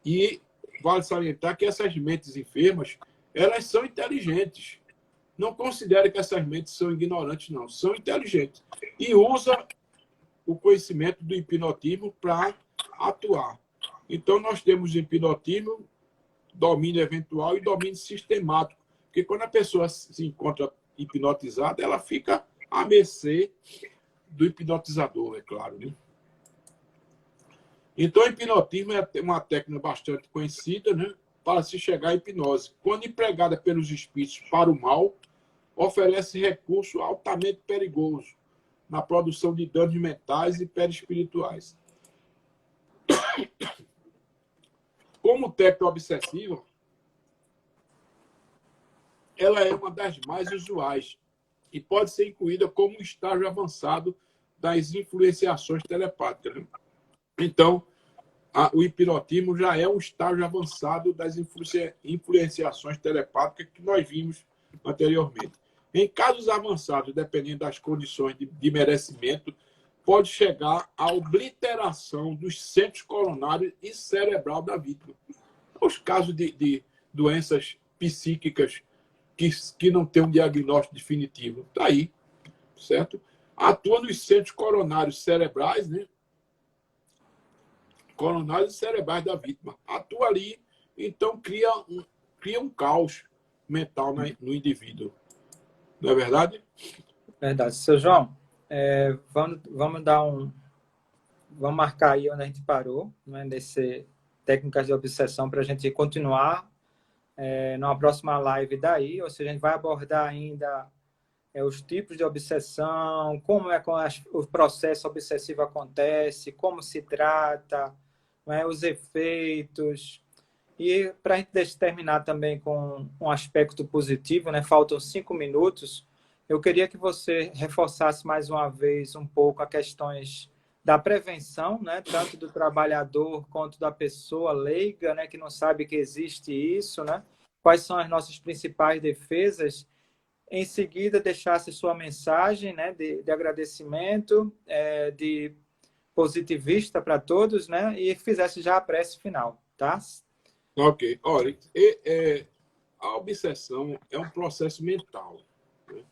E vale salientar que essas mentes enfermas, elas são inteligentes. Não considere que essas mentes são ignorantes, não. São inteligentes. E usa o conhecimento do hipnotismo para atuar. Então, nós temos hipnotismo, domínio eventual e domínio sistemático. Porque quando a pessoa se encontra hipnotizada, ela fica à mercê do hipnotizador, é claro, né? Então, o hipnotismo é uma técnica bastante conhecida, né, para se chegar à hipnose. Quando empregada pelos espíritos para o mal, oferece recurso altamente perigoso na produção de danos mentais e perispirituais. Como técnica obsessiva, ela é uma das mais usuais e pode ser incluída como um estágio avançado das influenciações telepáticas, né? Então, o hipnotismo já é um estágio avançado das influenciações telepáticas que nós vimos anteriormente. Em casos avançados, dependendo das condições de merecimento, pode chegar à obliteração dos centros coronários e cerebral da vítima. Os casos de doenças psíquicas que não têm um diagnóstico definitivo, está aí, certo? Atua nos centros coronários cerebrais, né? Coronários e cerebrais da vítima. Atua ali, então cria um caos mental no indivíduo. Não é verdade? Verdade. Seu João, vamos dar vamos marcar aí onde a gente parou, né, nesse técnicas de obsessão, para a gente continuar numa próxima live daí, ou seja, a gente vai abordar ainda os tipos de obsessão, como é que o processo obsessivo acontece, como se trata, né, os efeitos. E para a gente terminar também com um aspecto positivo, né, faltam 5 minutos, eu queria que você reforçasse mais uma vez um pouco as questões da prevenção, né, tanto do trabalhador quanto da pessoa leiga, né, que não sabe que existe isso, né? Quais são as nossas principais defesas. Em seguida, deixasse sua mensagem, né, de agradecimento, de positivista para todos, né, e fizesse já a prece final, tá? Ok. Olha, a obsessão é um processo mental, né?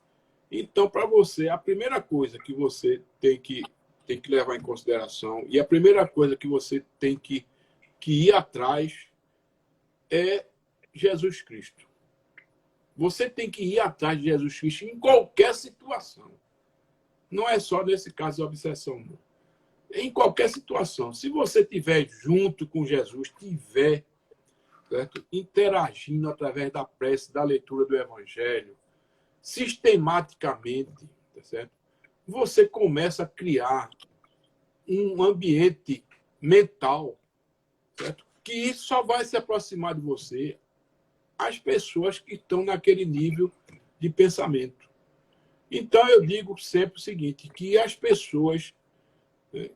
Então, para você, a primeira coisa que você tem que levar em consideração e a primeira coisa que você tem que ir atrás é Jesus Cristo. Você tem que ir atrás de Jesus Cristo em qualquer situação. Não é só nesse caso de obsessão, não. Em qualquer situação. Se você estiver junto com Jesus, estiver, certo, interagindo através da prece, da leitura do Evangelho, sistematicamente, tá certo? Você começa a criar um ambiente mental, certo? Que só vai se aproximar de você as pessoas que estão naquele nível de pensamento. Então, eu digo sempre o seguinte, que as pessoas, né,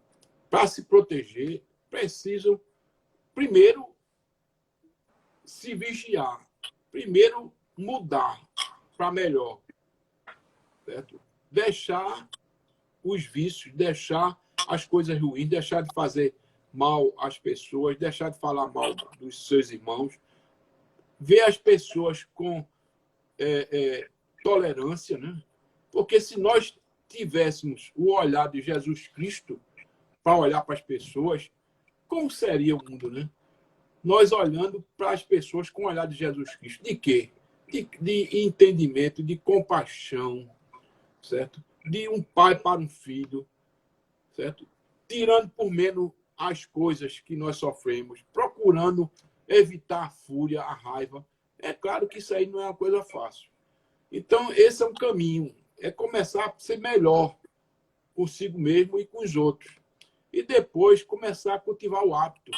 para se proteger, precisam, primeiro, se vigiar, primeiro, mudar para melhor, certo? Deixar os vícios, deixar as coisas ruins, deixar de fazer mal às pessoas, deixar de falar mal dos seus irmãos, ver as pessoas com tolerância, né? Porque se nós tivéssemos o olhar de Jesus Cristo para olhar para as pessoas, como seria o mundo, né? Nós olhando para as pessoas com o olhar de Jesus Cristo. De quê? De entendimento, de compaixão, certo? De um pai para um filho, certo? Tirando por menos as coisas que nós sofremos, procurando evitar a fúria, a raiva. É claro que isso aí não é uma coisa fácil. Então, esse é um caminho. É começar a ser melhor consigo mesmo e com os outros. E depois começar a cultivar o hábito.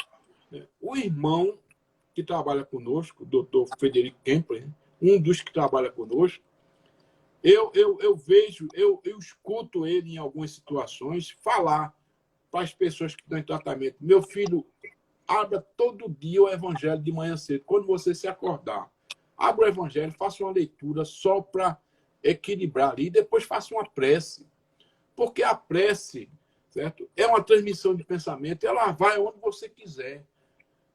O irmão que trabalha conosco, o doutor Frederico Kempler, um dos que trabalha conosco, eu vejo, eu escuto ele em algumas situações falar para as pessoas que estão em tratamento: meu filho, abra todo dia o Evangelho de manhã cedo. Quando você se acordar, abra o Evangelho, faça uma leitura só para equilibrar ali, e depois faça uma prece. Porque a prece, certo, é uma transmissão de pensamento, ela vai onde você quiser.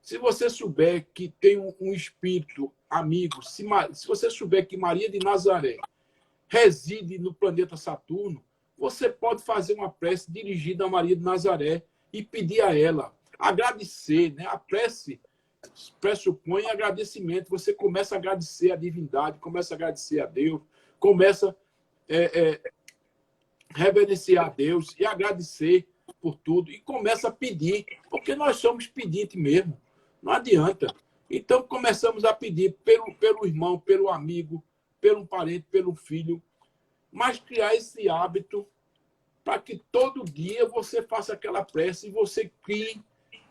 Se você souber que tem um espírito amigo, se você souber que Maria de Nazaré reside no planeta Saturno, você pode fazer uma prece dirigida a Maria de Nazaré e pedir a ela, agradecer, né? A prece pressupõe agradecimento. Você começa a agradecer a divindade, começa a agradecer a Deus, começa a reverenciar a Deus e agradecer por tudo, e começa a pedir, porque nós somos pedintes mesmo, não adianta. Então começamos a pedir pelo irmão, pelo amigo, pelo parente, pelo filho, mas criar esse hábito para que todo dia você faça aquela prece e você crie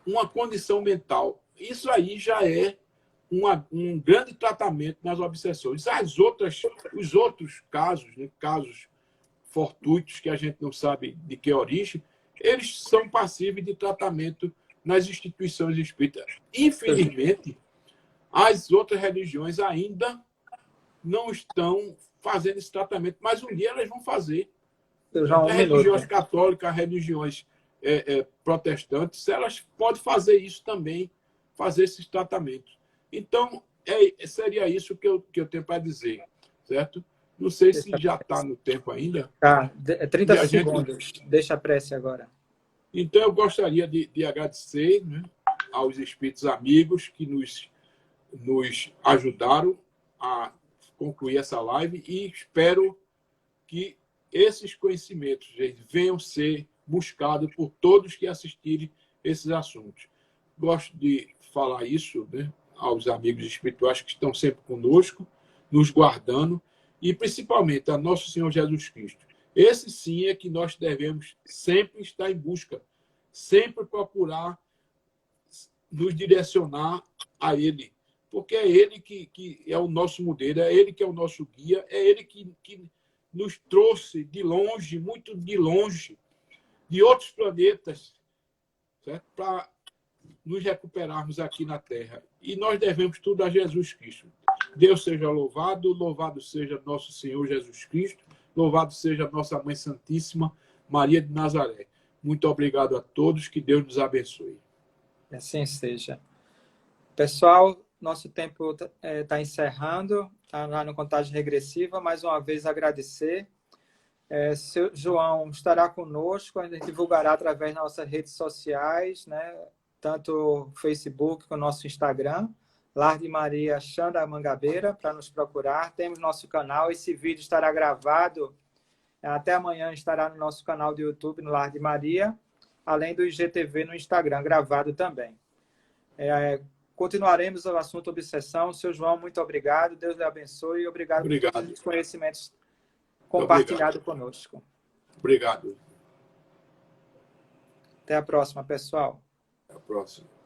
uma condição mental. Isso aí já é um grande tratamento nas obsessões. Os outros casos, né, casos fortuitos que a gente não sabe de que origem, eles são passíveis de tratamento nas instituições espíritas. Infelizmente, as outras religiões ainda não estão fazendo esse tratamento, mas um dia elas vão fazer. As religiões católicas, as religiões protestantes, elas podem fazer isso também, fazer esses tratamentos. Então, seria isso que eu tenho para dizer, certo? Não sei se já está no tempo ainda. Tá, 30 segundos. Deixa a prece agora. Então, eu gostaria de agradecer, né, aos espíritos amigos que nos ajudaram a concluir essa live e espero que esses conhecimentos, gente, venham ser buscados por todos que assistirem esses assuntos. Gosto de falar isso, né, aos amigos espirituais que estão sempre conosco, nos guardando, e principalmente a nosso Senhor Jesus Cristo. Esse sim é que nós devemos sempre estar em busca, sempre procurar nos direcionar a Ele, porque é Ele que é o nosso modelo, é Ele que é o nosso guia, é Ele que nos trouxe de longe, muito de longe, de outros planetas, para nos recuperarmos aqui na Terra. E nós devemos tudo a Jesus Cristo. Deus seja louvado, louvado seja nosso Senhor Jesus Cristo, louvado seja nossa Mãe Santíssima, Maria de Nazaré. Muito obrigado a todos, que Deus nos abençoe. Assim seja. Pessoal, nosso tempo está encerrando, está lá no contagem regressiva. Mais uma vez agradecer. Seu João estará conosco, a gente divulgará através das nossas redes sociais, né? Tanto o Facebook como o nosso Instagram, Lar de Maria Xanda Mangabeira, para nos procurar. Temos nosso canal, esse vídeo estará gravado, até amanhã estará no nosso canal do YouTube, no Lar de Maria, além do IGTV no Instagram, gravado também. Continuaremos o assunto obsessão. Seu João, muito obrigado, Deus lhe abençoe e obrigado por todos os conhecimentos compartilhados conosco. Obrigado. Até a próxima, pessoal. Até a próxima.